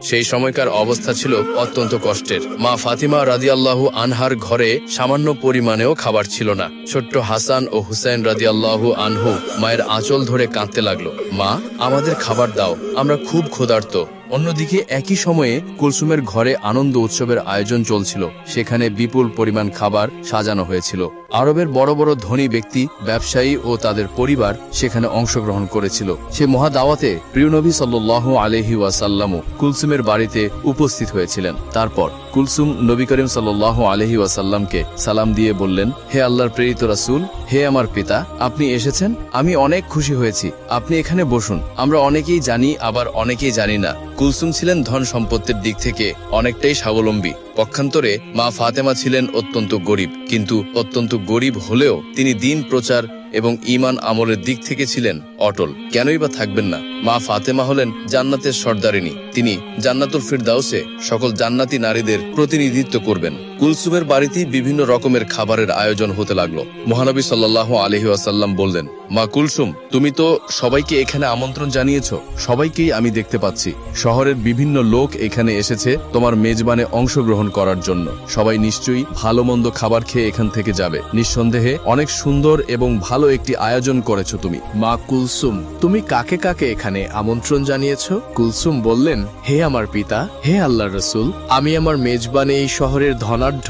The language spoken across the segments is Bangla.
সেই সময়কার অবস্থা ছিল অত্যন্ত কষ্টের। মা ফাতিমা রাদিয়াল্লাহু আনহার ঘরে সামান্য পরিমাণেও খাবার ছিল না। ছোট্ট হাসান ও হুসাইন রাদিয়াল্লাহু আনহু মায়ের আঁচল ধরে কাঁদতে লাগলো, মা আমাদের খাবার দাও, আমরা খুব ক্ষুধার্ত। অন্যদিকে একই সময়ে কুলসুমের ঘরে আনন্দ উৎসবের আয়োজন চলছিল। সেখানে বিপুল পরিমাণ খাবার সাজানো হয়েছিল। আরবের বড় বড় ধনী ব্যক্তি, ব্যবসায়ী ও তাদের পরিবার সেখানে অংশগ্রহণ করেছিল। সে মহাদাওয়াতে প্রিয় নবী সাল্লাল্লাহু আলাইহি ওয়াসাল্লামও কুলসুমের বাড়িতে উপস্থিত হয়েছিলেন। তারপর কুলসুম নবী করিম সাল্লাল্লাহু আলাইহি ওয়াসাল্লামকে সালাম দিয়ে বললেন, হে আল্লাহর প্রেরিত রাসূল, হে আমার পিতা, আপনি এসেছেন, আমি অনেক খুশি হয়েছি। আপনি এখানে বসুন। আমরা অনেকেই জানি, আবার অনেকেই জানি না, কুলসুম ছিলেন ধন সম্পত্তির দিক থেকে অনেকটাই স্বাবলম্বী। পক্ষান্তরে মা ফাতেমা ছিলেন অত্যন্ত গরিব, কিন্তু অত্যন্ত গরিব হলেও তিনি দিন প্রচার এবং ঈমান আমলের দিক থেকে ছিলেন অটল। কেনই বা থাকবেন না? মা ফাতেমা হলেন জান্নাতের সর্দারিনী। তিনি জান্নাতুল ফিরদাউসে সকল জান্নাতি নারীদের প্রতিনিধিত্ব করবেন। কুলসুমের বাড়িতে বিভিন্ন রকমের খাবারের আয়োজন হতে লাগলো। মহানবী সাল্লাল্লাহু আলাইহি ওয়াসাল্লাম বললেন, মা কুলসুম, তুমি তো সবাইকে এখানে আমন্ত্রণ জানিয়েছো। সবাইকেই আমি দেখতে পাচ্ছি। শহরের বিভিন্ন লোক এখানে এসেছে তোমার মেজবানে অংশগ্রহণ করার জন্য। সবাই নিশ্চয়ই ভালো মন্দ খাবার খেয়ে এখান থেকে যাবে। নিঃসন্দেহে অনেক সুন্দর এবং ভালো একটি আয়োজন করেছো তুমি। মা কুলসুম, তুমি কাকে কাকে এখানে আমন্ত্রণ জানিয়েছো? কুলসুম বললেন, হে আমার পিতা, হে আল্লাহর রাসূল, আমি আমার মেজবানে এই শহরের ধনাঢ্য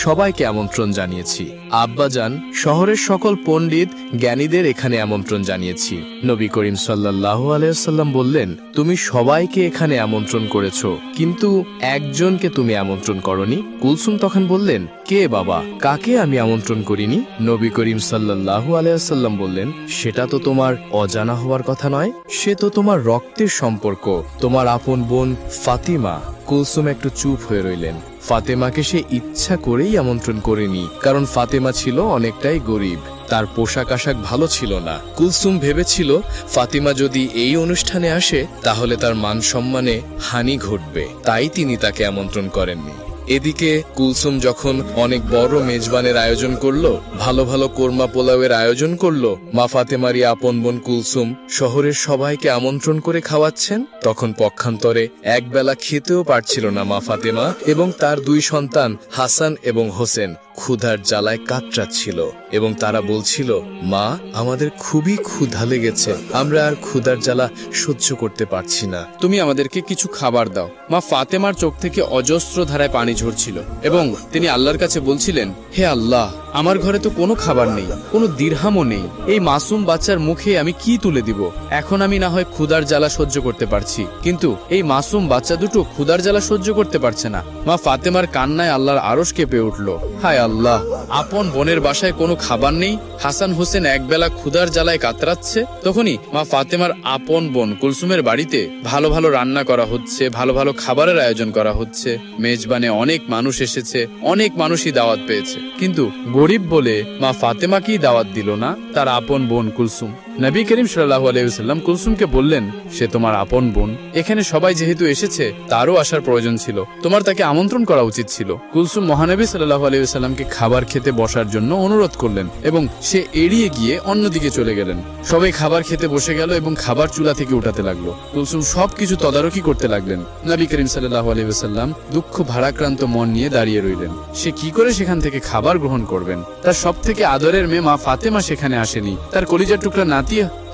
সবাইকে আমন্ত্রণ জানিয়েছি। আব্বাজান, শহরের সকল পণ্ডিত জ্ঞানীদের এখানে আমন্ত্রণ জানিয়েছি। নবী করিম সাল্লাল্লাহু আলাইহি ওয়াসাল্লাম বললেন, তুমি সবাইকে এখানে আমন্ত্রণ করেছো, কিন্তু একজনকে তুমি আমন্ত্রণ করনি। কুলসুম তখন বললেন, কে বাবা, কাকে আমি আমন্ত্রণ করিনি? নবী করিম সাল্লাল্লাহু আলাইহি ওয়াসাল্লাম বললেন, সেটা তো তোমার অজানা হওয়ার কথা নয়, সে তো তোমার রক্তের সম্পর্ক, তোমার আপন বোন ফাতিমা। কুলসুম একটু চুপ হয়ে রইলেন। ফাতেমাকে সে ইচ্ছা করেই আমন্ত্রণ করেনি, কারণ ফাতেমা ছিল অনেকটাই গরিব, তার পোশাক আশাক ভালো ছিল না। কুলসুম ভেবেছিল ফাতিমা যদি এই অনুষ্ঠানে আসে তাহলে তার মান সম্মানে হানি ঘটবে, তাই তিনি তাকে আমন্ত্রণ করেননি। এদিকে কুলসুম যখন অনেক বড় মেজবানের আয়োজন করলো, ভালো ভালো কোরমা পোলাওয়ের আয়োজন করলো, মা ফাতেমারই আপন বোন কুলসুম শহরের সবাইকে আমন্ত্রণ করে খাওয়াচ্ছেন, তখন পক্ষান্তরে একবেলা খেতেও পারছিল না মা ফাতেমা এবং তার দুই সন্তান হাসান এবং হোসেন ক্ষুধার জ্বালায় কাতরাচ্ছিল এবং তারা বলছিল, মা, আমাদের খুবই ক্ষুধা লেগেছে, আমরা আর ক্ষুধার জ্বালা সহ্য করতে পারছি না, তুমি আমাদেরকে কিছু খাবার দাও। মা ফাতেমার চোখ থেকে অজস্র ধারায় পানি ঝরছিল এবং তিনি আল্লাহর কাছে বলছিলেন, হে আল্লাহ, আমার ঘরে তো কোনো খাবার নেই, কোনো দিরহামও নেই, এই মাসুম বাচ্চার মুখে আমি কি তুলে দিব? এখন আমি না হয় ক্ষুধার জ্বালা সহ্য করতে পারছি, কিন্তু এই মাসুম বাচ্চা দুটো ক্ষুধার জ্বালা সহ্য করতে পারছে না। মা ফাতেমার কান্নায় আল্লাহর আরশ কেঁপে উঠল। হায় আল্লাহ, আপন বোনের বাসায় কোনো খাবার নেই, হাসান হোসেন একবেলা ক্ষুধার জ্বালায় কাতরাচ্ছে। তখনই মা ফাতেমার আপন বোন কুলসুমের বাড়িতে ভালো ভালো রান্না করা হচ্ছে, ভালো ভালো খাবারের আয়োজন করা হচ্ছে। মেজবানে অনেক মানুষ এসেছে, অনেক মানুষই দাওয়াত পেয়েছে, কিন্তু গরিব বলে মা ফাতেমাকেই দাওয়াত দিল না তার আপন বোন কুলসুম। নবী করিম সাল্লাল্লাহু আলাইহি ওয়াসাল্লাম কুলসুমকে বললেন, সে তোমার আপন বোন, এখানে সবাই যেহেতু এসেছে তারও আসার প্রয়োজন ছিল, তোমার তাকে আমন্ত্রণ করা উচিত ছিল। কুলসুম মহানবী সাল্লাল্লাহু আলাইহি ওয়াসাল্লামকে খাবার খেতে বসার জন্য অনুরোধ করলেন এবং সে এড়িয়ে গিয়ে অন্যদিকে চলে গেলেন। সবাই খাবার খেতে বসে গেল এবং খাবার চুলা থেকে উঠাতে লাগলো। কুলসুম সবকিছু তদারকি করতে লাগলেন। নবী করিম সাল্লাল্লাহু আলাইহি ওয়াসাল্লাম দুঃখ ভারাক্রান্ত মন নিয়ে দাঁড়িয়ে রইলেন। সে কি করে সেখান থেকে খাবার গ্রহণ করবেন? তার সব থেকে আদরের মেয়ে মা ফাতেমা সেখানে আসেনি, তার কলিজার টুকরা নাতি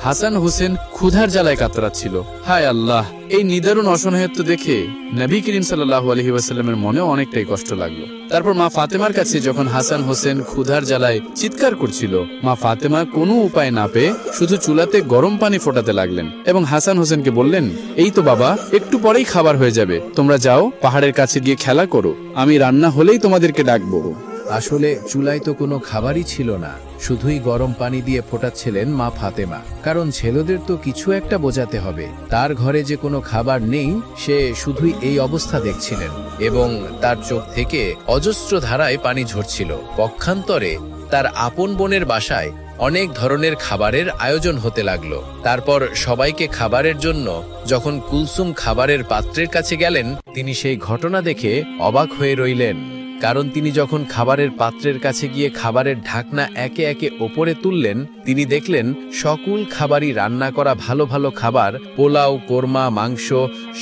হাসান হোসেন ক্ষুধার জ্বালায় কাতরাচ্ছিল। হায় আল্লাহ, এই নিদারুণ অসহায়ত্ব দেখে নবী করিম সাল্লাল্লাহু আলাইহি ওয়াসাল্লামের মনে অনেকটাই কষ্ট লাগলো। তারপর মা ফাতেমার কাছে যখন হাসান হোসেন ক্ষুধার জ্বালায় চিৎকার করছিল, মা ফাতেমা কোনো উপায় না পেয়ে শুধু চুলাতে গরম পানি ফোটাতে লাগলেন এবং হাসান হোসেনকে বললেন, এই তো বাবা, একটু পরেই খাবার হয়ে যাবে, তোমরা যাও পাহাড়ের কাছে গিয়ে খেলা করো, আমি রান্না হলেই তোমাদেরকে ডাকবো। আসলে চুলায় তো কোনো খাবারই ছিল না, শুধুই গরম পানি দিয়ে ফোটাচ্ছিলেন মা ফাতেমা, কারণ ছেলেদের তো কিছু একটা বোঝাতে হবে। তার ঘরে যে কোনো খাবার নেই, সে শুধুই এই অবস্থা দেখছিলেন এবং তার চোখ থেকে অজস্র ধারায় পানি ঝরছিল। পক্ষান্তরে তার আপন বোনের বাসায় অনেক ধরনের খাবারের আয়োজন হতে লাগলো। তারপর সবাইকে খাবারের জন্য যখন কুলসুম খাবারের পাত্রের কাছে গেলেন, তিনি সেই ঘটনা দেখে অবাক হয়ে রইলেন। কারণ তিনি যখন খাবারের পাত্রের কাছে গিয়ে খাবারের ঢাকনা একে একে ওপরে তুললেন, তিনি দেখলেন সকল খাবারই রান্না করা ভালো ভালো খাবার, পোলাও, কোরমা, মাংস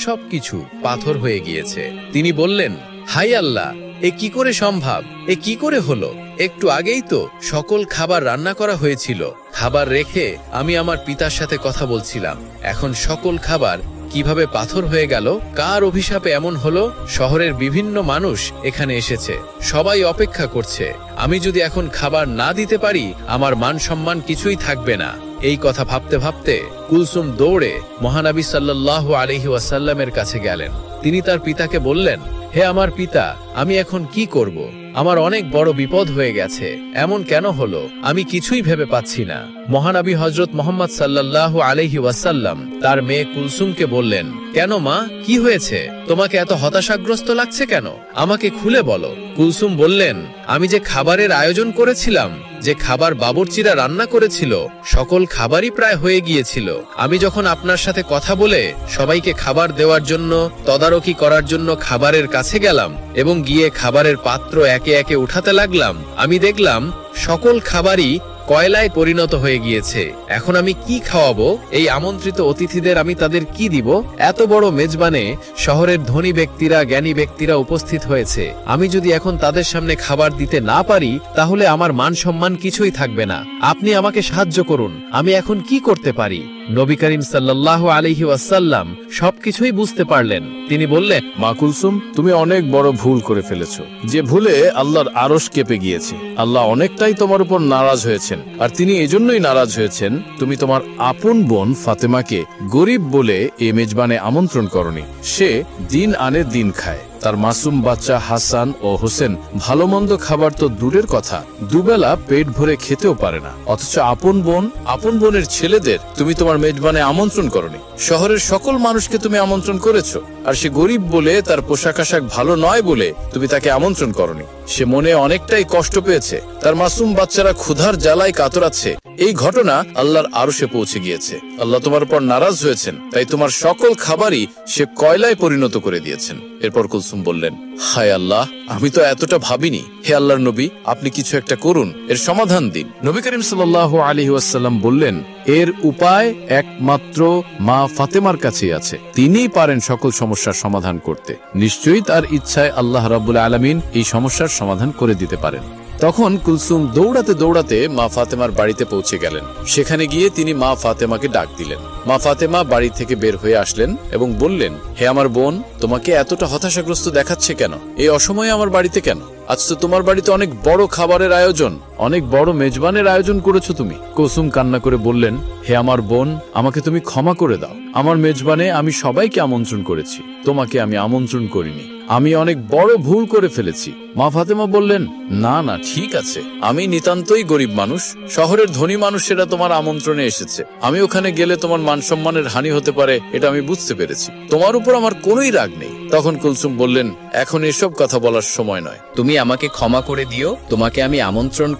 সবকিছু পাথর হয়ে গিয়েছে। তিনি বললেন, হাই আল্লাহ, এ কি করে সম্ভব? এ কি করে হলো? একটু আগেই তো সকল খাবার রান্না করা হয়েছিল। খাবার রেখে আমি আমার পিতার সাথে কথা বলছিলাম, এখন সকল খাবার কিভাবে পাথর হয়ে গেল? কার অভিশাপে এমন হলো? শহরের বিভিন্ন মানুষ এখানে এসেছে, সবাই অপেক্ষা করছে। আমি যদি এখন খাবার না দিতে পারি, আমার মান সম্মান কিছুই থাকবে না। এই কথা ভাবতে ভাবতে কুলসুম দৌড়ে মহানবী সাল্লাল্লাহু আলাইহি ওয়াসাল্লামের কাছে গেলেন। তিনি তার পিতাকে বললেন, হে আমার পিতা, আমি এখন কি করব? আমার অনেক বড় বিপদ হয়ে গেছে। এমন কেন হলো? আমি কিছুই ভেবে পাচ্ছি না। মহানবী হযরত মুহাম্মদ সাল্লাল্লাহু আলাইহি ওয়াসাল্লাম তার মেয়ে কুলসুমকে বললেন, কেন মা, কি হয়েছে? তোমাকে এত হতাশাগ্রস্ত লাগছে কেন? আমাকে খুলে বলো। কুলসুম বললেন, আমি যে খাবারের আয়োজন করেছিলাম, যে খাবার বাবুর্চিরা রান্না করেছিল, সকল খাবারই প্রায় হয়ে গিয়েছিল। আমি যখন আপনার সাথে কথা বলে সবাইকে খাবার দেওয়ার জন্য, তদারকি করার জন্য খাবারের কাছে গেলাম এবং গিয়ে খাবারের পাত্র একে একে উঠাতে লাগলাম, আমি দেখলাম সকল খাবারই কয়লায় পরিণত হয়ে গিয়েছে। এখন আমি কি খাওয়াবো? এই আমন্ত্রিত অতিথিদের আমি তাদের কি দিব? এত বড় মেজবানে শহরের ধনী ব্যক্তিরা, জ্ঞানী ব্যক্তিরা উপস্থিত হয়েছে। আমি যদি এখন তাদের সামনে খাবার দিতে না পারি, তাহলে আমার মান সম্মান কিছুই থাকবে না। আপনি আমাকে সাহায্য করুন, আমি এখন কি করতে পারি? নবী করিম সাল্লাল্লাহু আলাইহি ওয়াসাল্লাম সবকিছুই বুঝতে পারলেন। তিনি বললেন, মা কুলসুম, তুমি অনেক বড় ভুল করে ফেলেছো, যে ভুলে আল্লাহর আরশ কেঁপে গিয়েছে। আল্লাহ অনেকটাই তোমার উপর নারাজ হয়েছেন, আর তিনি এজন্যই নারাজ হয়েছেন তুমি তোমার আপন বোন ফাতেমাকে গরিব বলে এ মেজবানে আমন্ত্রণ করনি। সে দিন আনে দিন খায়, তার মাসুম বাচ্চা হাসান ও হোসেন ভালো মন্দ খাবার তো দূরের কথা, দুবেলা পেট ভরে খেতেও পারে না। অথচ আপন বোনের ছেলেদের তুমি তোমার মেজবানে আমন্ত্রণ করনি। শহরের সকল মানুষকে তুমি আমন্ত্রণ করেছো, আর সে গরিব বলে, তার পোশাক আশাক ভালো নয় বলে তুমি তাকে আমন্ত্রণ করনি। সে মনে অনেকটাই কষ্ট পেয়েছে, তার মাসুম বাচ্চারা ক্ষুধার জ্বালায় কাতরাচ্ছে। এই ঘটনা আল্লাহর আরশে পৌঁছে গিয়েছে। আল্লাহ তোমার উপর নারাজ হয়েছেন, তাই তোমার সকল খাবারই সে কয়লায় পরিণত করে দিয়েছেন। এরপর কুলসুম বললেন, হায় আল্লাহ, আমি তো এতটা ভাবিনি। হে আল্লাহর নবী, আপনি কিছু একটা করুন, এর সমাধান দিন। নবী করিম সাল্লাল্লাহু আলাইহি ওয়াসাল্লাম বললেন, এর উপায় একমাত্র মা ফাতেমার কাছেই আছে। তিনিই পারেন সকল সমস্যার সমাধান করতে। নিশ্চয়ই তার ইচ্ছায় আল্লাহ রাব্বুল আলামিন এই সমস্যার সমাধান করে দিতে পারেন। তখন কুলসুম দৌড়াতে দৌড়াতে মা ফাতেমার বাড়িতে পৌঁছে গেলেন। সেখানে গিয়ে তিনি মা ফাতেমাকে ডাক দিলেন। মা ফাতেমা বাড়ি থেকে বের হয়ে আসলেন এবং বললেন, হে আমার বোন, তোমাকে এতটা হতাশাগ্রস্ত দেখাচ্ছে কেন? এই অসময়ে আমার বাড়িতে কেন? আজ তো তোমার বাড়িতে অনেক বড় খাবারের আয়োজন, অনেক বড় মেজবানের আয়োজন করেছো তুমি। কুলসুম কান্না করে বললেন, হে আমার বোন, আমাকে তুমি ক্ষমা করে দাও। আমার মেজবানে আমি সবাইকে আমন্ত্রণ করেছি, তোমাকে আমি আমন্ত্রণ করিনি। আমি অনেক বড় ভুল করে ফেলেছি। মা ফাতেমা বললেন, না না, ঠিক আছে, আমি নিতান্তই গরিব মানুষ। শহরের ধনী মানুষেরা তোমার আমন্ত্রণে এসেছে, আমি ওখানে গেলে তোমার মান সম্মানের হানি হতে পারে, এটা আমি বুঝতে পেরেছি। তোমার উপর আমার কোনোই রাগ নেই। তখন কুলসুম বললেন, এখন এসব কথা বলার সময় নয়। তুমি আমাকে ক্ষমা করে দিও, তোমাকে আমি আমন্ত্রণ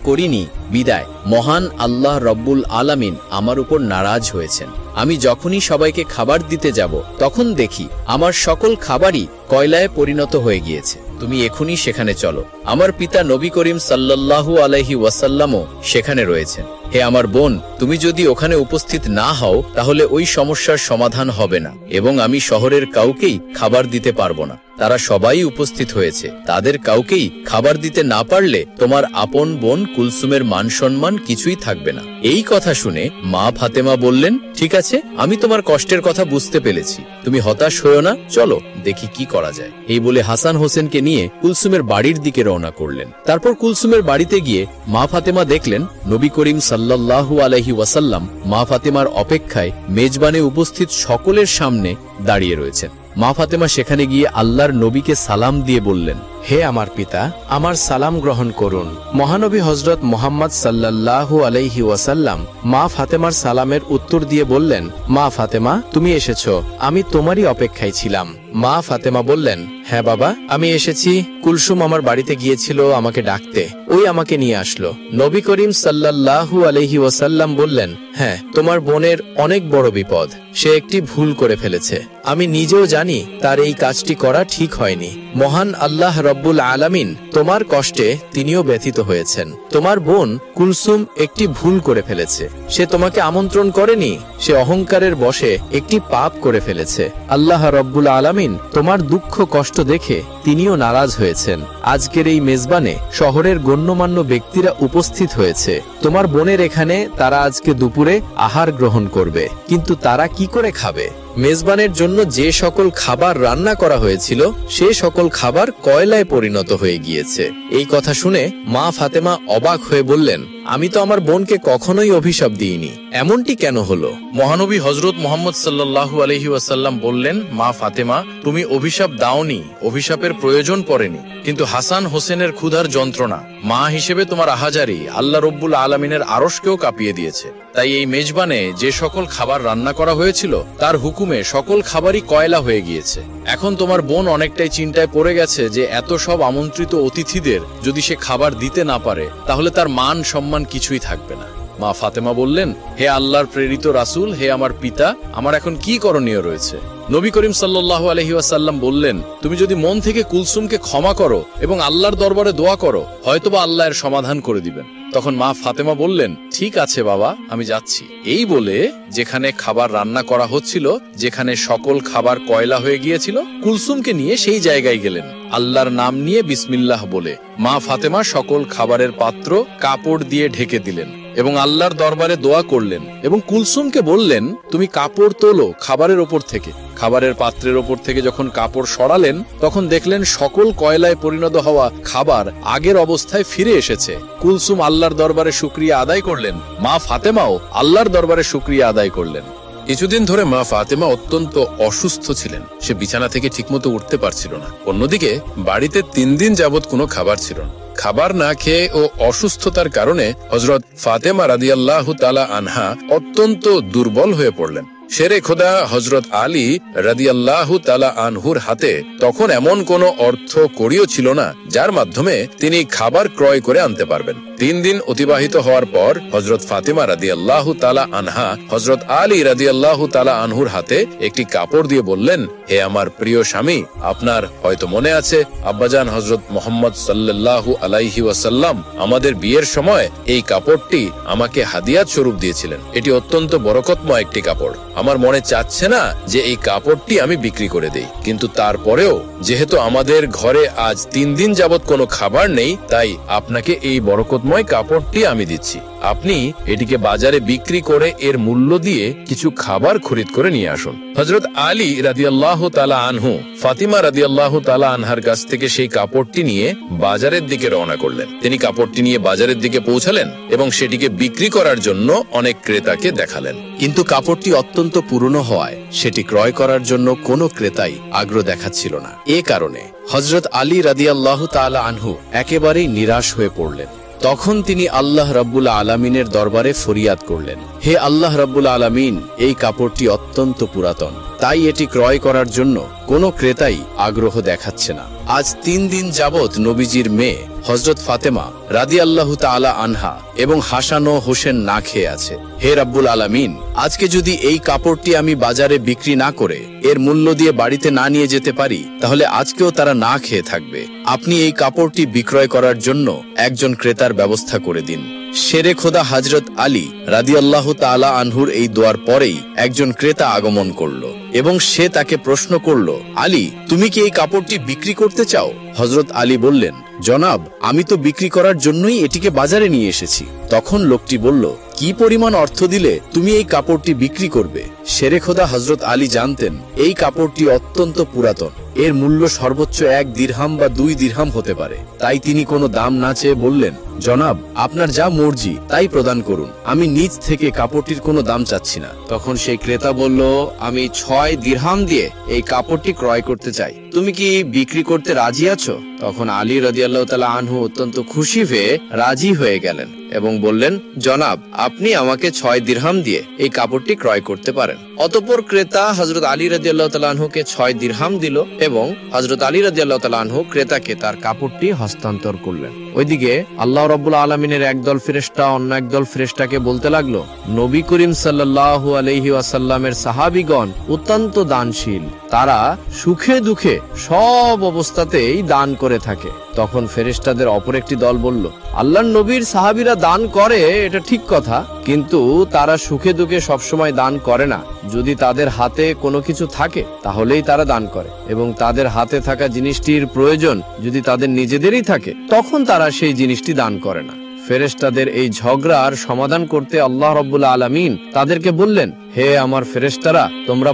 করিনি, বিদায়। মহান আল্লাহ রব্বুল আলামিন আমার উপর নারাজ হয়েছেন। আমি যখনই সবাইকে খাবার দিতে যাব, তখন দেখি আমার সকল খাবারই কয়লায় পরিণত হয়ে গিয়েছে। তুমি এখনই সেখানে চলো। আমার পিতা নবী করিম সাল্লাল্লাহু আলাইহি ওয়াসাল্লামও সেখানে রয়েছেন। হে আমার বোন, তুমি যদি ওখানে উপস্থিত না হও, তাহলে ওই সমস্যার সমাধান হবে না এবং আমি শহরের কাউকেই খাবার দিতে পারবো না। তারা সবাই উপস্থিত হয়েছে, তাদের কাউকেই খাবার দিতে না পারলে তোমার আপন বোন কুলসুমের মান সম্মান কিছুই থাকবে না। এই কথা শুনে মা ফাতেমা বললেন, ঠিক আছে, আমি তোমার কষ্টের কথা বুঝতে পেরেছি, তুমি হতাশ হয়ো না, চলো দেখি কি করা যায়। এই বলে হাসান হোসেনকে নিয়ে কুলসুমের বাড়ির দিকে রওনা করলেন। তারপর কুলসুমের বাড়িতে গিয়ে মা ফাতেমা দেখলেন নবী করিম সাল্লাল্লাহু আলাইহি ওয়াসাল্লাম মা ফাতেমার অপেক্ষায় মেজবানে উপস্থিত সকলের সামনে দাঁড়িয়ে রয়েছেন। মা ফাতেমা সেখানে গিয়ে আল্লাহর নবীকে সালাম দিয়ে বললেন, হে আমার পিতা, আমার সালাম গ্রহণ করুন। মহানবী হযরত মুহাম্মদ সাল্লাল্লাহু আলাইহি ওয়াসাল্লাম মা ফাতেমার সালামের উত্তর দিয়ে বললেন, মা ফাতেমা, তুমি এসেছো, আমি তোমারই অপেক্ষায় ছিলাম। মা ফাতেমা বললেন, হ্যাঁ বাবা, আমি এসেছি। কুলসুম আমার বাড়িতে গিয়েছিল আমাকে ডাকতে, ওই আমাকে নিয়ে আসলো। নবী করিম সাল্লাল্লাহু আলাইহি ওয়াসাল্লাম বললেন, হ্যাঁ, তোমার বোনের অনেক বড় বিপদ, সে একটি ভুল করে ফেলেছে। আমি নিজেও জানি তার এই কাজটি করা ঠিক হয়নি। মহান আল্লাহ রব্বুল আলামিন তোমার কষ্টে তিনিও ব্যথিত হয়েছেন। তোমার বোন কুলসুম একটি ভুল করে ফেলেছে। সে তোমাকে আমন্ত্রণ করেনি, সে অহংকারের বশে একটি পাপ করে ফেলেছে। আল্লাহ রব্বুল আলামিন তোমার দুঃখ কষ্ট দেখে তিনিও নারাজ হয়েছেন। আজকের এই মেজবানে শহরের গণ্যমান্য ব্যক্তিরা উপস্থিত হয়েছে। তোমার বোনের এখানে তারা আজকে দুপুরে আহার গ্রহণ করবে, কিন্তু তারা কি করে খাবে? মেজবানের জন্য যে সকল খাবার রান্না করা হয়েছিল সে সকল খাবার কয়লায় পরিণত হয়ে গিয়েছে। এই কথা শুনে মা ফাতেমা অবাক হয়ে বললেন, আমি তো আমার বোনকে কখনোই অভিশাপ দিইনি, এমনটি কেন হলো? মহানবী হযরত মুহাম্মদ সাল্লাল্লাহু আলাইহি ওয়াসাল্লাম বললেন, মা ফাতেমা, তুমি অভিশাপ দাওনি, অভিশাপের প্রয়োজন পড়েনি, কিন্তু হাসান হোসেনের ক্ষুধার যন্ত্রণা মা হিসেবে তোমার আহাজারি আল্লাহ রব্বুল আলামিনের আরশকেও কাঁপিয়ে দিয়েছে। তাই এই মেজবানে যে সকল খাবার রান্না করা হয়েছিল তার হুকুমে সকল খাবারই কয়লা হয়ে গিয়েছে। এখন তোমার বোন অনেকটাই চিন্তায় পড়ে গেছে যে এত সব আমন্ত্রিত অতিথিদের যদি সে খাবার দিতে না পারে তাহলে তার মান সম্মান কিছুই থাকবে না। মা ফাতেমা বললেন, হে আল্লাহর প্রেরিত রাসূল, হে আমার পিতা, আমার এখন কি করণীয় রয়েছে? নবী করিম সাল্লাল্লাহু আলাইহি ওয়াসাল্লাম বললেন, তুমি যদি মন থেকে কুলসুমকে ক্ষমা করো এবং আল্লাহর দরবারে দোয়া করো, হয়তোবা আল্লাহ এর সমাধান করে দিবেন। তখন মা ফাতেমা বললেন, ঠিক আছে বাবা, আমি যাচ্ছি। এই বলে যেখানে খাবার রান্না করা হচ্ছিল, যেখানে সকল খাবার কয়লা হয়ে গিয়েছিল, কুলসুমকে নিয়ে সেই জায়গায় গেলেন। আল্লাহর নাম নিয়ে বিসমিল্লাহ বলে মা ফাতেমা সকল খাবারের পাত্র কাপড় দিয়ে ঢেকে দিলেন এবং আল্লাহর দরবারে দোয়া করলেন এবং কুলসুমকে বললেন, তুমি কাপড় তোলো খাবারের ওপর থেকে। খাবারের পাত্রের ওপর থেকে যখন কাপড় সরালেন তখন দেখলেন সকল কয়লায় পরিণত হওয়া খাবার আগের অবস্থায় ফিরে এসেছে। কুলসুম আল্লাহর দরবারে শুকরিয়া আদায় করলেন, মা ফাতেমাও আল্লাহর দরবারে শুকরিয়া আদায় করলেন। কিছুদিন ধরে মা ফাতেমা অত্যন্ত অসুস্থ ছিলেন, সে বিছানা থেকে ঠিকমতো উঠতে পারছিল না। অন্যদিকে বাড়িতে 3 দিন যাবত কোনো খাবার ছিল না। খাবার না খেয়ে ও অসুস্থতার কারণে হযরত ফাতেমা রাদিয়াল্লাহু তাআলা আনহা অত্যন্ত দুর্বল হয়ে পড়লেন। শেরে খোদা হযরত আলী রাদিয়াল্লাহু তাআলা আনহুর হাতে তখন এমন কোনো অর্থ কড়িও ছিল না যার মাধ্যমে তিনি খাবার ক্রয় করে আনতে পারবেন। 3 দিন অতিবাহিত হওয়ার পর হযরত ফাতেমা রাদিয়াল্লাহু তাআলা আনহা হযরত আলী রাদিয়াল্লাহু তাআলা আনহুর হাতে একটি কাপড় দিয়ে বললেন, হে আমার প্রিয় স্বামী, আপনার হয়তো মনে আছে আব্বাজান হযরত মুহাম্মদ সাল্লাল্লাহু আলাইহি ওয়াসাল্লাম আমাদের বিয়ের সময় এই কাপড়টি আমাকে হাদিয়াত স্বরূপ দিয়েছিলেন। এটি অত্যন্ত বরকতময় একটি কাপড়। আমার মনে চাচ্ছে না যে এই কাপড়টি আমি বিক্রি করে দেই, কিন্তু তারপরেও যেহেতু আমাদের ঘরে আজ 3 দিন যাবত কোনো খাবার নেই, তাই আপনাকে এই বরকতময় কাপড়টি আমি দিচ্ছি। আপনি এটিকে বাজারে বিক্রি করে এর মূল্য দিয়ে কিছু খাবার খরিদ করে নিয়ে আসুন। হযরত আলী রাদিয়াল্লাহু তাআলা আনহু ফাতিমা রাদিয়াল্লাহু তাআলা আনহার কাছ থেকে সেই কাপড়টি নিয়ে বাজারের দিকে রওনা করলেন। তিনি কাপড়টি নিয়ে বাজারের দিকে পৌঁছালেন এবং সেটিকে বিক্রি করার জন্য অনেক ক্রেতাকে দেখালেন। কিন্তু কাপড়টি অত্যন্ত পুরনো হওয়ায় সেটি ক্রয় করার জন্য কোনো ক্রেতাই আগ্রহ দেখাচ্ছিল না। এ কারণে হযরত আলী রাদিয়াল্লাহু তাআলা আনহু একেবারেই নিরাশ হয়ে পড়লেন। তখন তিনি আল্লাহ রাব্বুল আলামিনের দরবারে ফরিয়াদ করলেন, হে আল্লাহ রাব্বুল আলামিন, এই কাপড়টি অত্যন্ত পুরাতন, তাই এটি ক্রয় করার জন্য কোনো ক্রেতাই আগ্রহ দেখাচ্ছে না। আজ 3 দিন যাবত নবীজির মেয়ে হযরত ফাতেমা রাদিয়াল্লাহু তাআলা আনহা এবং হাসান ও হোসেন না খেয়ে আছে। হে রাব্বুল আলামিন, আজকে যদি এই কাপড়টি আমি বাজারে বিক্রি না করে এর মূল্য দিয়ে বাড়িতে না নিয়ে যেতে পারি, তাহলে আজকেও তারা না খেয়ে থাকবে। আপনি এই কাপড়টি বিক্রয় করার জন্য একজন ক্রেতার ব্যবস্থা করে দিন। শেরে খোদা হযরত আলী রাদিয়াল্লাহু তাআলা আনহুর এই দোয়ার পরেই একজন ক্রেতা আগমন করলো এবং সে তাকে প্রশ্ন করলো, আলী, তুমি কি এই কাপড়টি বিক্রি করতে চাও? হযরত আলী বললেন, জনাব, আমি তো বিক্রি করার জন্যই এটিকে বাজারে নিয়ে এসেছি। তখন লোকটি বলল, কি পরিমাণ অর্থ দিলে তুমি এই কাপড়টি বিক্রি করবে? শেরে খোদা হযরত আলী জানতেন এই কাপড়টি অত্যন্ত পুরাতন, এর মূল্য সর্বোচ্চ 1 দিরহাম বা 2 দিরহাম হতে পারে। তাই তিনি কোনো দাম না চেয়ে বললেন, জনাব, আপনার যা মর্জি তাই প্রদান করুন, আমি নিজ থেকে কাপড়টির কোনো দাম চাচ্ছি না। তখন সেই ক্রেতা বলল, আমি 6 দিরহাম দিয়ে এই কাপড়টি ক্রয় করতে চাই, তুমি কি বিক্রি করতে রাজি আছো? তখন আলী রাদিয়াল্লাহু তাআলা আনহু অত্যন্ত খুশি হয়ে রাজি হয়ে গেলেন এবং বললেন, জনাব, আপনি আমাকে 6 দিরহাম দিয়ে এই কাপড়টি ক্রয় করতে পারেন। অতঃপর ক্রেতা হযরত আলী রাদিয়াল্লাহু তাআলা আনহুকে 6 দিরহাম দিল এবং হযরত আলী রাদিয়াল্লাহু তাআলা আনহু ক্রেতাকে তার কাপড়টি হস্তান্তর করলেন। ওইদিকে আল্লাহ রাব্বুল আলামিনের একদল ফেরেশতা অন্য একদল ফেরেশতাকে বলতে লাগলো, নবী করিম সাল্লাল্লাহু আলাইহি ওয়াসাল্লামের সাহাবীগণ অত্যন্ত দানশীল, তারা সুখে দুঃখে সব অবস্থাতেই দান করে থাকে। তখন ফেরেশতাদের অপর একটি দল বলল, আল্লাহর নবীর সাহাবীরা দান করে এটা ঠিক কথা, কিন্তু তারা সুখে দুঃখে সবসময় দান করে না। যদি তাদের হাতে কোনো কিছু থাকে তাহলেই তারা দান করে, এবং তাদের হাতে থাকা জিনিসটির প্রয়োজন যদি তাদের নিজেদেরই থাকে তখন তারা সেই জিনিসটি দান করে না। ফেরেশতাদের এই ঝগড়ার সমাধান করতে আল্লাহ রাব্বুল আলামিন তাদেরকে বললেন, হে আমার ফেরেশতারা, তোমরা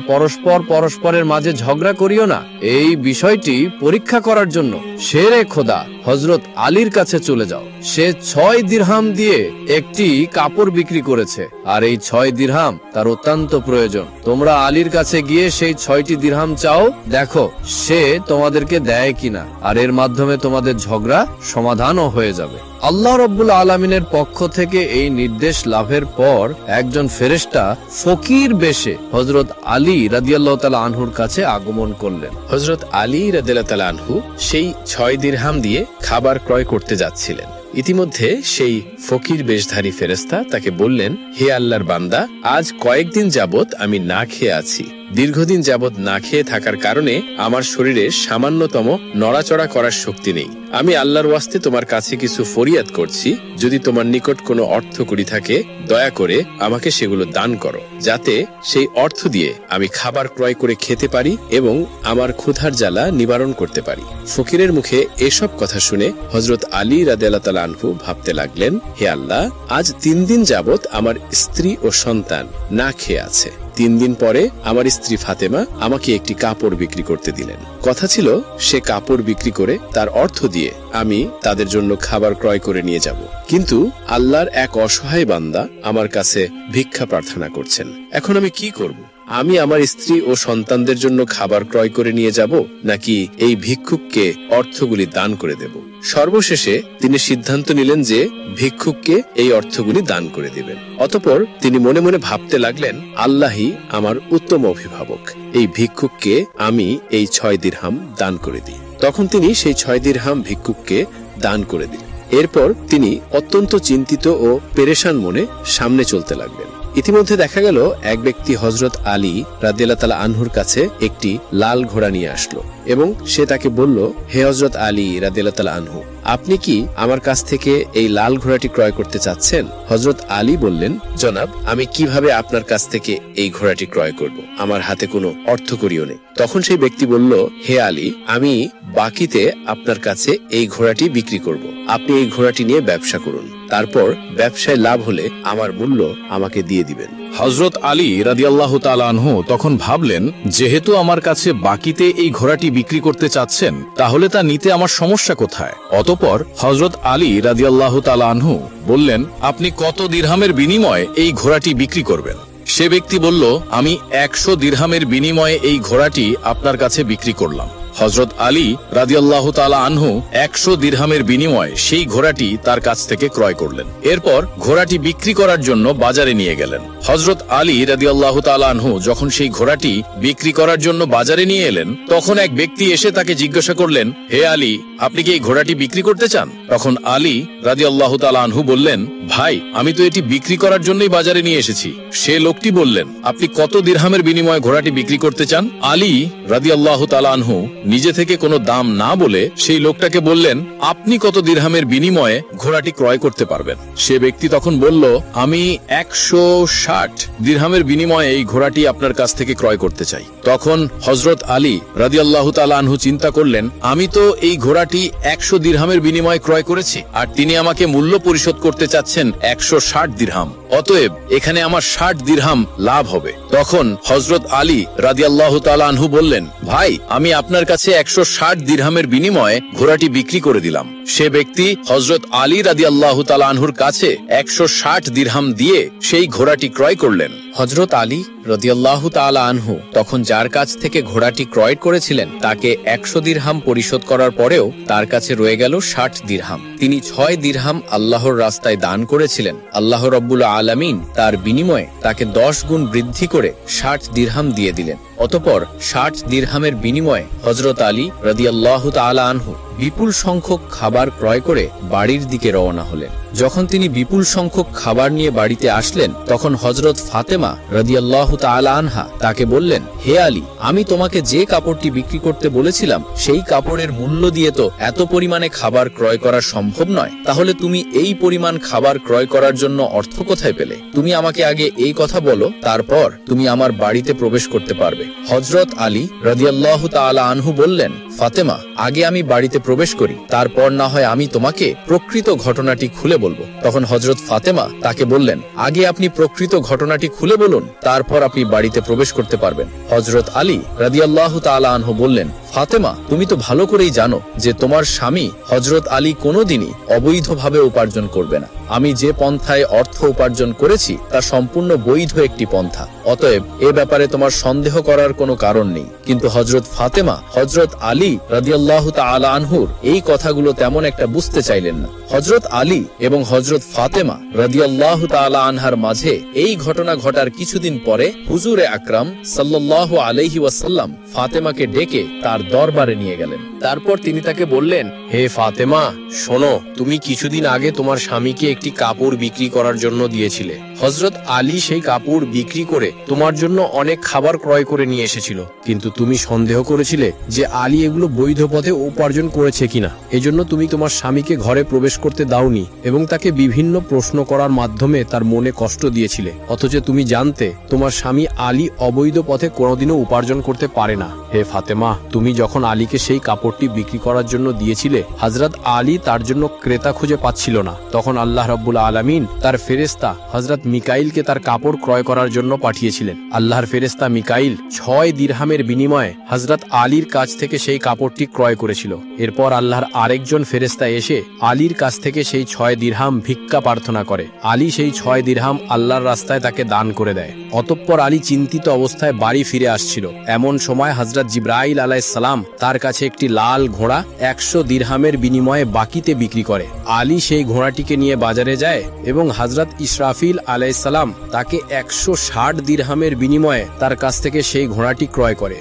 পরস্পরের মাঝে ঝগড়া করিও না। এই বিষয়টি পরীক্ষা করার জন্য শেরে খোদা হযরত আলীর কাছে চলে যাও। সে 6 দিরহাম দিয়ে একটি কাপড় বিক্রি করেছে, আর এই 6 দিরহাম তার অত্যন্ত প্রয়োজন। তোমরা আলীর কাছে গিয়ে সেই 6টি দিরহাম চাও, দেখো সে তোমাদেরকে দেয় কিনা, আর এর মাধ্যমে তোমাদের ঝগড়া সমাধানও হয়ে যাবে। আল্লাহ রাব্বুল আলামিনের পক্ষ থেকে এই নির্দেশ লাভের পর একজন ফেরেশতা ফকির বেশে হযরত আলী রাদিয়াল্লাহু তাআলা আনহুর কাছে আগমন করলেন। হযরত আলী রাদিয়াল্লাহু তাআলা আনহু সেই 6 দিরহাম দিয়ে খাবার ক্রয় করতে যাচ্ছিলেন। ইতিমধ্যে সেই ফকির বেশধারী ফেরেশতা তাকে বললেন, হে আল্লাহর বান্দা, আজ কয়েকদিন যাবত আমি না খেয়ে আছি। দীর্ঘদিন যাবত না খেয়ে থাকার কারণে আমার শরীরে সামান্যতম নড়াচড়া করার শক্তি নেই। আমি আল্লাহর ওয়াস্তে তোমার কাছে কিছু ফরিয়াদ করছি, যদি তোমার নিকট কোনো অর্থ কড়ি থাকে দয়া করে আমাকে সেগুলো দান করো, যাতে সেই অর্থ দিয়ে আমি খাবার ক্রয় করে খেতে পারি এবং আমার ক্ষুধার জ্বালা নিবারণ করতে পারি। ফকিরের মুখে এসব কথা শুনে হযরত আলী রাদিয়াল্লাহু তাআলা আনহু ভাবতে লাগলেন, হে আল্লাহ, আজ 3 দিন যাবত আমার স্ত্রী ও সন্তান না খেয়ে আছে। 3 দিন পরে আমার স্ত্রী ফাতেমা আমাকে একটি কাপড় বিক্রি করতে দিলেন। কথা ছিল সে কাপড় বিক্রি করে তার অর্থ দিয়ে আমি তাদের জন্য খাবার ক্রয় করে নিয়ে যাব, কিন্তু আল্লাহর এক অসহায় বান্দা আমার কাছে ভিক্ষা প্রার্থনা করছেন। এখন আমি কি করব? আমি আমার স্ত্রী ও সন্তানদের জন্য খাবার ক্রয় করে নিয়ে যাব, নাকি এই ভিক্ষুককে অর্থগুলি দান করে দেব? সর্বশেষে তিনি সিদ্ধান্ত নিলেন যে ভিক্ষুককে এই অর্থগুলি দান করে দিবেন। অতঃপর তিনি মনে মনে ভাবতে লাগলেন, আল্লাহই আমার উত্তম অভিভাবক, এই ভিক্ষুককে আমি এই 6 দিরহাম দান করে দিই। তখন তিনি সেই 6 দিরহাম ভিক্ষুককে দান করে দিলেন। এরপর তিনি অত্যন্ত চিন্তিত ও পেরেশান মনে সামনে চলতে লাগলেন। ইতিমধ্যে দেখা গেল এক ব্যক্তি হযরত আলী রাদিয়াল্লাহু তাআলা আনহুর কাছে একটি লাল ঘোড়া নিয়ে আসলো এবং সে তাকে বলল, হে হযরত আলী রাদিয়াল্লাহু তাআলা আনহু, আপনি কি আমার কাছ থেকে এই লাল ঘোড়াটি ক্রয় করতে চাচ্ছেন? হযরত আলী বললেন, জনাব, আমি কিভাবে আপনার কাছ থেকে এই ঘোড়াটি ক্রয় করব? আমার হাতে কোনো অর্থকড়িও নেই। তখন সেই ব্যক্তি বলল, হে আলী, আমি বাকিতে আপনার কাছে এই ঘোড়াটি বিক্রি করব। আপনি এই ঘোড়াটি নিয়ে ব্যবসা করুন, তারপর ব্যবসায় লাভ হলে আমার মূল্য আমাকে দিয়ে দিবেন। হযরত আলী রাদিয়াল্লাহু তাআলা আনহু তখন ভাবলেন, যেহেতু আমার কাছে বাকিতে এই ঘোড়াটি বিক্রি করতে চাচ্ছেন, তাহলে তা নিতে আমার সমস্যা কোথায়? অতঃপর হযরত আলী রাদিয়াল্লাহু তাআলা আনহু বললেন, আপনি কত দিরহামের বিনিময়ে এই ঘোড়াটি বিক্রি করবেন? সে ব্যক্তি বলল, আমি 100 দিরহামের বিনিময়ে এই ঘোড়াটি আপনার কাছে বিক্রি করলাম। হযরত আলী রাদিয়াল্লাহু তাআলা আনহু 100 দিরহামের বিনিময়ে সেই ঘোড়াটি তার কাছ থেকে ক্রয় করলেন। এরপর ঘোড়াটি বিক্রি করার জন্য বাজারে নিয়ে গেলেন। হযরত আলী রাদিয়াল্লাহু তাআলা আনহু যখন সেই ঘোড়াটি বিক্রি করার জন্য বাজারে নিয়ে এলেন, তখন এক ব্যক্তি এসে তাকে জিজ্ঞাসা করলেন, হে আলী, আপনি কি এই ঘোড়াটি বিক্রি করতে চান? তখন আলী রাদিয়াল্লাহু তাআলা আনহু বললেন, ভাই, আমি তো এটি বিক্রি করার জন্যই বাজারে নিয়ে এসেছি। সে লোকটি বললেন, আপনি কত দিরহামের বিনিময়ে ঘোড়াটি বিক্রি করতে চান? আলী রাদিয়াল্লাহু তাআলা আনহু নিজে থেকে কোনো দাম না বলে সেই লোকটাকে বললেন, আপনি কত দিরহামের বিনিময়ে ঘোড়াটি ক্রয় করতে পারবেন? সে ব্যক্তি তখন বলল, আমি 160 দিরহামের বিনিময়ে এই ঘোড়াটি আপনার কাছ থেকে ক্রয় করতে চাই। তখন হযরত আলী রাদিয়াল্লাহু তাআলা আনহু চিন্তা করলেন, আমি তো এই ঘোড়াটি 100 দিরহামের বিনিময়ে ক্রয় করেছি, আর তিনি আমাকে মূল্য পরিশোধ করতে চাচ্ছেন 160 দিরহাম। অতএব এখানে আমার 60 দিরহাম লাভ হবে। তখন হযরত আলী রাদিয়াল্লাহু তাআলা আনহু বললেন, ভাই, আমি আপনার কাছে 160 দিরহামের বিনিময়ে ঘোড়াটি বিক্রি করে দিলাম। সে ব্যক্তি হযরত আলী রাদিয়াল্লাহু তাআলা আনহুর কাছে 160 দিরহাম দিয়ে সেই ঘোড়াটি ক্রয় করলেন। হযরত আলী রাদিয়াল্লাহু তাআলা আনহু তখন যার কাছ থেকে ঘোড়াটি ক্রয় করেছিলেন তাকে 100 দিরহাম পরিশোধ করার পরেও তার কাছে রয়ে গেল 60 দিরহাম। তিনি 6 দিরহাম আল্লাহর রাস্তায় দান করেছিলেন। আল্লাহ রাব্বুল আলামিন তার বিনিময়ে তাকে 10 গুণ বৃদ্ধি করে 60 দিরহাম দিয়ে দিলেন। অতঃপর 60 দিরহামের বিনিময়ে হযরত আলী রাদিয়াল্লাহু তাআলা আনহু বিপুল সংখ্যক খাবার ক্রয় করে বাড়ির দিকে রওনা হলেন। যখন তিনি বিপুল সংখ্যক খাবার নিয়ে বাড়িতে আসলেন তখন হযরত ফাতেমা রাদিয়াল্লাহু তাআলা আনহা তাকে বললেন, হে আলী, আমি তোমাকে যে কাপড়টি বিক্রি করতে বলেছিলাম সেই কাপড়ের মূল্য দিয়ে তো এত পরিমাণে খাবার ক্রয় করা সম্ভব নয়, তাহলে তুমি এই পরিমাণ খাবার ক্রয় করার জন্য অর্থ কোথায় পেলে? তুমি আমাকে আগে এই কথা বলো, তারপর তুমি আমার বাড়িতে প্রবেশ করতে পারবে। হযরত আলী রাদিয়াল্লাহু তাআলা আনহু বললেন, ফাতেমা, আগে আমি বাড়িতে প্রবেশ করি, তারপর না হয় আমি তোমাকে প্রকৃত ঘটনাটি খুলে বলবো। তখন হযরত ফাতেমা তাকে বললেন, আগে আপনি প্রকৃত ঘটনাটি খুলে বলুন, তারপর আপনি বাড়িতে প্রবেশ করতে পারবেন। হযরত আলী রাদিয়াল্লাহু তাআলা আনহু বললেন, ফাতেমা, তুমি তো ভালো করেই জানো যে তোমার স্বামী হযরত আলী কোনোদিনই অবৈধভাবে উপার্জন করবে না। আমি যে পন্থায় অর্থ উপার্জন করেছি তা সম্পূর্ণ বৈধ একটি পন্থা, অতএব এ ব্যাপারে তোমার সন্দেহ করার কোনো কারণ নেই। কিন্তু হযরত ফাতেমা হযরত আলী রাদিয়াল্লাহু তাআলা আনহুর এই কথাগুলো তেমন একটা বুঝতে চাইলেন না। হযরত আলী এবং হযরত ফাতেমা রাদিয়াল্লাহু তাআলা আনহার মাঝে এই ঘটনা ঘটার কিছুদিন পরে হুজুরে আকরাম সাল্লাল্লাহু আলাইহি ওয়াসাল্লাম ফাতেমাকে ডেকে তার দরবারে নিয়ে গেলেন। তারপর তিনি তাকে বললেন, হে ফাতেমা, শোনো, তুমি কিছুদিন আগে তোমার স্বামীকে একটি কাপড় বিক্রি করার জন্য দিয়েছিলে। হযরত আলী সেই কাপড় বিক্রি করে তোমার জন্য অনেক খাবার ক্রয় করে নিয়ে এসেছিল, কিন্তু তুমি সন্দেহ করেছিলে যে আলী এগুলো বৈধ পথে উপার্জন করেছে কিনা। এজন্য তুমি তোমার স্বামীকে ঘরে প্রবেশ করতে দাওনি এবং তাকে বিভিন্ন প্রশ্ন করার মাধ্যমে তার মনে কষ্ট দিয়েছিলে, অথচ তুমি জানতে তোমার স্বামী আলী অবৈধ পথে কোনোদিনও উপার্জন করতে পারে না। হে ফাতেমা, তুমি যখন আলীকে সেই কাপড়টি বিক্রি করার জন্য দিয়েছিলে, হযরত আলী তার জন্য ক্রেতা খুঁজে পাচ্ছিল না। তখন আল্লাহ রাব্বুল আলামিন তার ফেরেশতা হযরত মিকাইলকে তার কাপড় ক্রয় করার জন্য পাঠিয়েছিলেন। আল্লাহর ফেরেশতা মিকাইল 6 দিরহামের বিনিময়ে হযরত আলীর কাছ থেকে সেই কাপড়টি ক্রয় করেছিল। এরপর আল্লাহর আরেকজন ফেরেশতা এসে আলীর কাছ থেকে সেই 6 দিরহাম ভিক্ষা প্রার্থনা করে। আলী সেই 6 দিরহাম আল্লাহর রাস্তায় তাকে দান করে দেয়। অতঃপর আলী চিন্তিত অবস্থায় বাড়ি ফিরে আসছিল। এমন সময় হযরত জিবরাইল আলাইহিস সালাম তার কাছে একটি লাল ঘোড়া 100 দিরহামের বিনিময়ে বাকিতে বিক্রি করে। আলী সেই ঘোড়াটিকে নিয়ে বাজারে যায় এবং হযরত ইসরাফিল আলাইহিস সালাম তাকে 160 দিরহামের বিনিময়ে তার কাছ থেকে সেই ঘোড়াটি ক্রয় করে।